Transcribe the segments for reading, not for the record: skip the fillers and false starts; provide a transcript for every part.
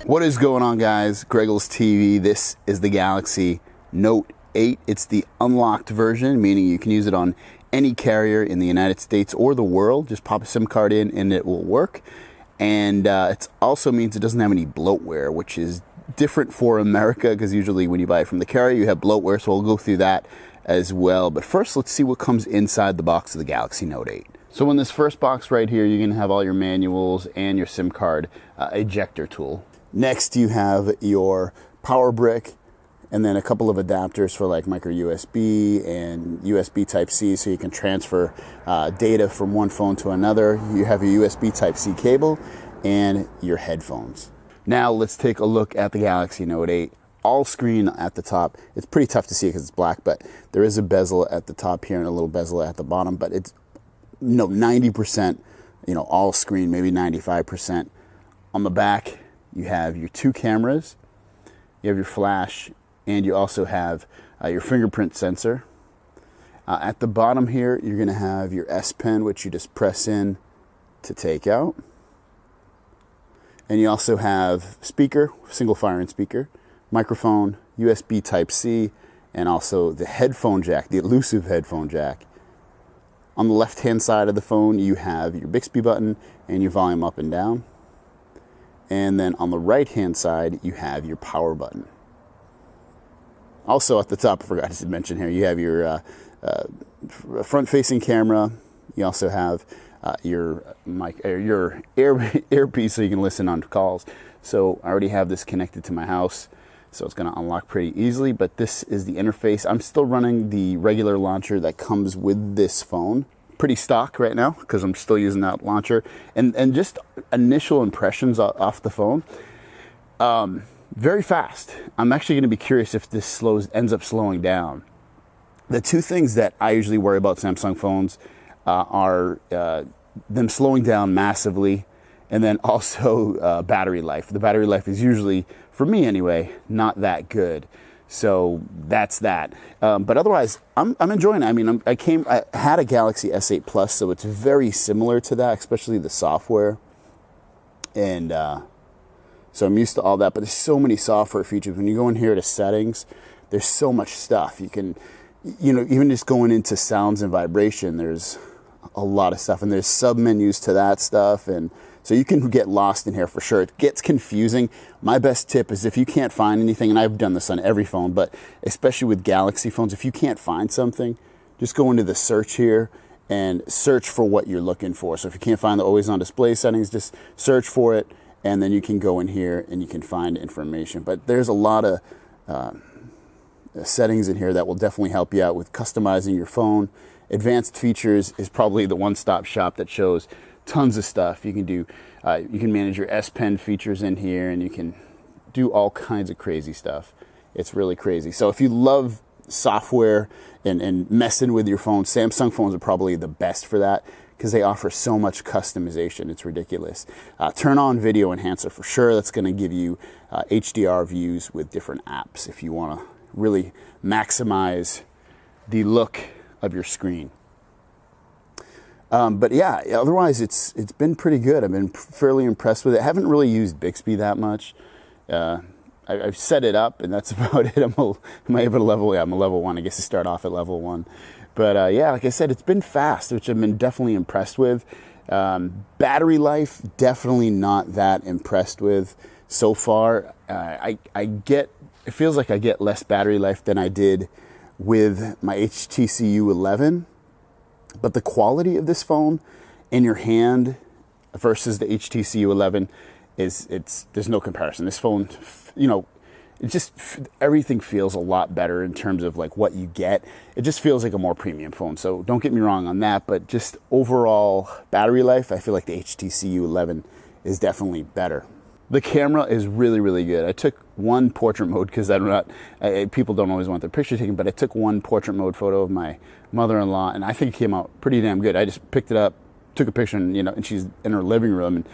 What is going on, guys? GregglesTV. This is the Galaxy Note 8. It's the unlocked version, meaning you can use it on any carrier in the United States or the world. Just pop a SIM card in and it will work. And it also means it doesn't have any bloatware, which is different for America, because usually when you buy it from the carrier, you have bloatware. So we'll go through that as well. But first, let's see what comes inside the box of the Galaxy Note 8. So in this first box right here, you're going to have all your manuals and your SIM card ejector tool. Next, you have your power brick, and then a couple of adapters for like micro USB and USB Type-C, so you can transfer data from one phone to another. You have your USB Type-C cable and your headphones. Now let's take a look at the Galaxy Note 8. All screen at the top. It's pretty tough to see because it's black, but there is a bezel at the top here and a little bezel at the bottom, but it's 90%, all screen, maybe 95%. On the back, you have your two cameras, you have your flash, and you also have your fingerprint sensor. At the bottom here, you're going to have your S Pen, which you just press in to take out. And you also have speaker, single fire-in speaker, microphone, USB Type-C, and also the headphone jack, the elusive headphone jack. On the left-hand side of the phone, you have your Bixby button and your volume up and down. And then on the right-hand side, you have your power button. Also at the top, I forgot to mention here, you have your front-facing camera. You also have your mic, your earpiece, so you can listen on calls. So I already have this connected to my house, so it's going to unlock pretty easily. But this is the interface. I'm still running the regular launcher that comes with this phone. Pretty stock right now because I'm still using that launcher. And just initial impressions off the phone, very fast. I'm actually going to be curious if this ends up slowing down. The two things that I usually worry about Samsung phones are them slowing down massively, and then also battery life. The battery life is usually, for me anyway, not that good. So that's that. But otherwise, I'm enjoying it. I mean, I had a Galaxy S8 Plus, so it's very similar to that, especially the software. And so I'm used to all that. But there's so many software features. When you go in here to settings, there's so much stuff. You can, even just going into sounds and vibration, there's a lot of stuff. And there's sub-menus to that stuff. And so you can get lost in here for sure. It gets confusing. My best tip is if you can't find anything, and I've done this on every phone, but especially with Galaxy phones, if you can't find something, just go into the search here and search for what you're looking for. So if you can't find the always on display settings, just search for it, and then you can go in here and you can find information. But there's a lot of settings in here that will definitely help you out with customizing your phone. Advanced features is probably the one-stop shop that shows tons of stuff. You can do, you can manage your S Pen features in here, and you can do all kinds of crazy stuff. It's really crazy. So if you love software and messing with your phone, Samsung phones are probably the best for that because they offer so much customization. It's ridiculous. Turn on video enhancer for sure. That's going to give you HDR views with different apps if you want to really maximize the look of your screen. But yeah, otherwise it's been pretty good. I've been fairly impressed with it. I haven't really used Bixby that much. I've set it up, and that's about it. I'm a level 1. I guess you start off at level 1. But yeah, like I said, it's been fast, which I've been definitely impressed with. Battery life, definitely not that impressed with so far. It feels like I get less battery life than I did with my HTC U11. But the quality of this phone in your hand versus the HTC U11 there's no comparison. This phone, everything feels a lot better in terms of like what you get. It just feels like a more premium phone. So don't get me wrong on that, but just overall battery life, I feel like the HTC U11 is definitely better. The camera is really, really good. I took one portrait mode because people don't always want their picture taken, but I took one portrait mode photo of my mother-in-law, and I think it came out pretty damn good. I just picked it up, took a picture, and she's in her living room, and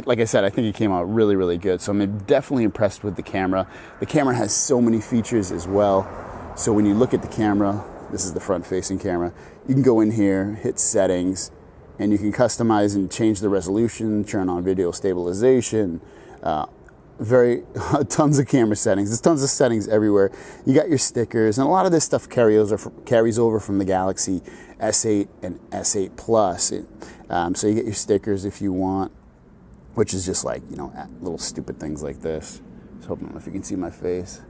like I said, I think it came out really, really good. So I'm definitely impressed with the camera. The camera has so many features as well. So when you look at the camera, this is the front-facing camera, you can go in here, hit settings, and you can customize and change the resolution, turn on video stabilization, very tons of camera settings. There's tons of settings everywhere. You got your stickers, and a lot of this stuff carries over from the Galaxy S8 and S8 Plus. So you get your stickers if you want, which is just like, little stupid things like this. Just hoping if you can see my face.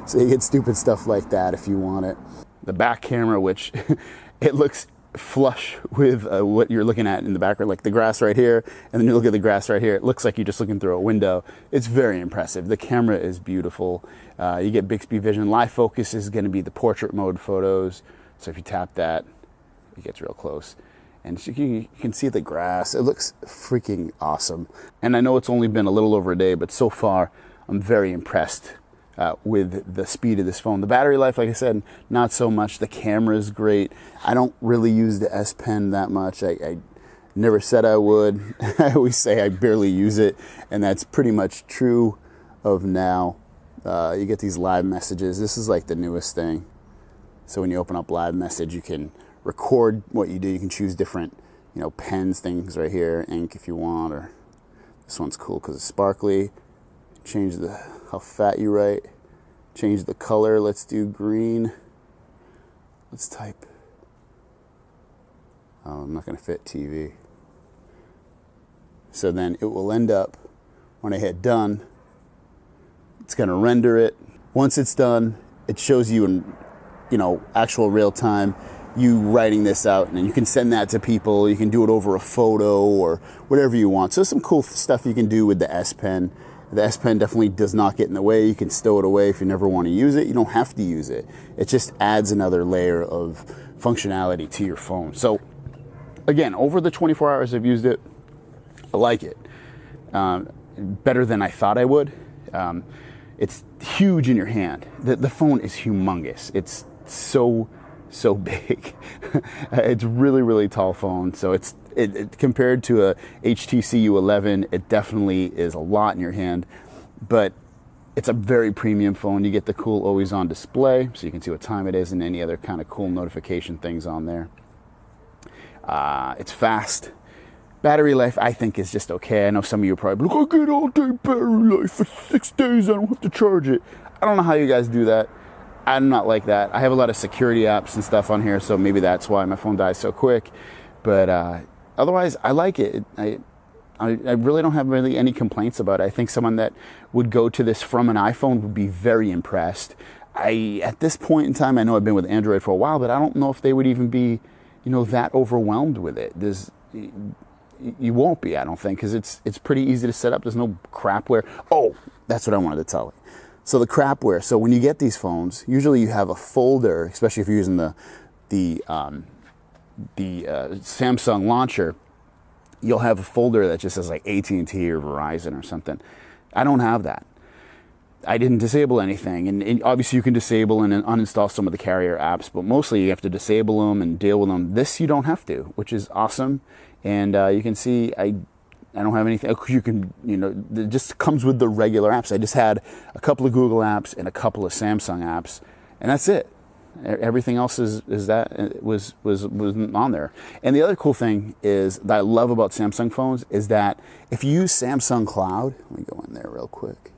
So you get stupid stuff like that if you want it. The back camera, which it looks flush with what you're looking at in the background, like the grass right here, and then you look at the grass right here, it looks like you're just looking through a window. It's very impressive. The camera is beautiful. You get Bixby Vision. Live focus is going to be the portrait mode photos, so if you tap that, it gets real close. And you can see the grass. It looks freaking awesome. And I know it's only been a little over a day, but so far I'm very impressed with the speed of this phone. The battery life, like I said, not so much. The camera is great. I don't really use the S Pen that much. I never said I would. I always say I barely use it, and that's pretty much true of now. You get these live messages. This is like the newest thing. So when you open up live message, you can record what you do. You can choose different, pens, things right here, ink if you want, or this one's cool because it's sparkly. Change how fat you write. Change the color. Let's do green. Let's type. Oh, I'm not going to fit TV. So then it will end up, when I hit done, it's going to render it. Once it's done, it shows you in, actual real time, you writing this out, and then you can send that to people. You can do it over a photo or whatever you want. So some cool stuff you can do with the S Pen. The S Pen definitely does not get in the way. You can stow it away if you never want to use it. You don't have to use it. It just adds another layer of functionality to your phone. So again, over the 24 hours I've used it, I like it. Better than I thought I would. It's huge in your hand. The phone is humongous. It's so big. It's really, really tall phone. So it compared to a HTC U11, it definitely is a lot in your hand, but it's a very premium phone. You get the cool always on display, so you can see what time it is and any other kind of cool notification things on there. It's fast. Battery life, I think, is just okay. I know some of you are probably like, I get all day battery life for 6 days. I don't have to charge it. I don't know how you guys do that. I'm not like that. I have a lot of security apps and stuff on here, so maybe that's why my phone dies so quick. But otherwise, I like it. I really don't have really any complaints about it. I think someone that would go to this from an iPhone would be very impressed. At this point in time, I know I've been with Android for a while, but I don't know if they would even be, that overwhelmed with it. You won't be, I don't think, because it's pretty easy to set up. There's no crapware. Oh, that's what I wanted to tell you. So the crapware. So when you get these phones, usually you have a folder, especially if you're using the Samsung launcher. You'll have a folder that just says like AT&T or Verizon or something. I don't have that. I didn't disable anything, and obviously you can disable and uninstall some of the carrier apps, but mostly you have to disable them and deal with them. This you don't have to, which is awesome. And you can see I don't have anything. You can, it just comes with the regular apps. I just had a couple of Google apps and a couple of Samsung apps, and that's it. Everything else was on there. And the other cool thing is that I love about Samsung phones is that if you use Samsung Cloud, let me go in there real quick.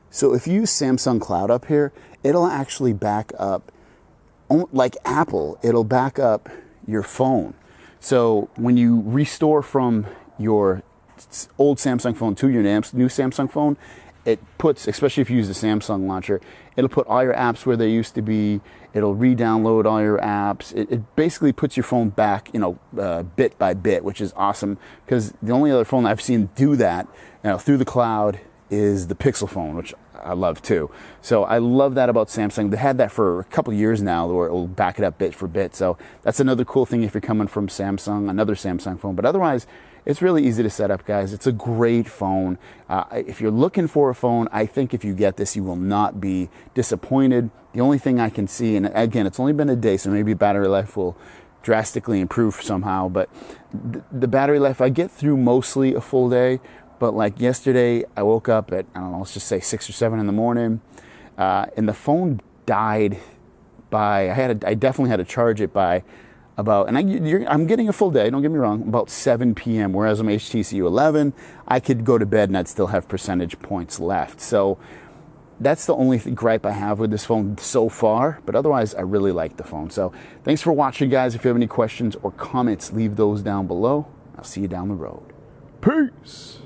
So if you use Samsung Cloud up here, it'll actually back up, like Apple, it'll back up your phone. So when you restore from your old Samsung phone to your new Samsung phone, it puts, especially if you use the Samsung launcher, it'll put all your apps where they used to be. It'll re-download all your apps. It basically puts your phone back, bit by bit, which is awesome, because the only other phone I've seen do that through the cloud is the Pixel phone, which I love too. So I love that about Samsung. They had that for a couple of years now where it will back it up bit for bit. So that's another cool thing if you're coming from Samsung, another Samsung phone. But otherwise, it's really easy to set up, guys. It's a great phone. If you're looking for a phone, I think if you get this, you will not be disappointed. The only thing I can see, and again, it's only been a day, so maybe battery life will drastically improve somehow. But the battery life, I get through mostly a full day. But like yesterday, I woke up at, let's just say 6 or 7 in the morning, and the phone died by, I definitely had to charge it by about, and I'm getting a full day, don't get me wrong, about 7 p.m., whereas I'm HTC 11, I could go to bed and I'd still have percentage points left. So that's the only gripe I have with this phone so far, but otherwise I really like the phone. So thanks for watching, guys. If you have any questions or comments, leave those down below. I'll see you down the road. Peace.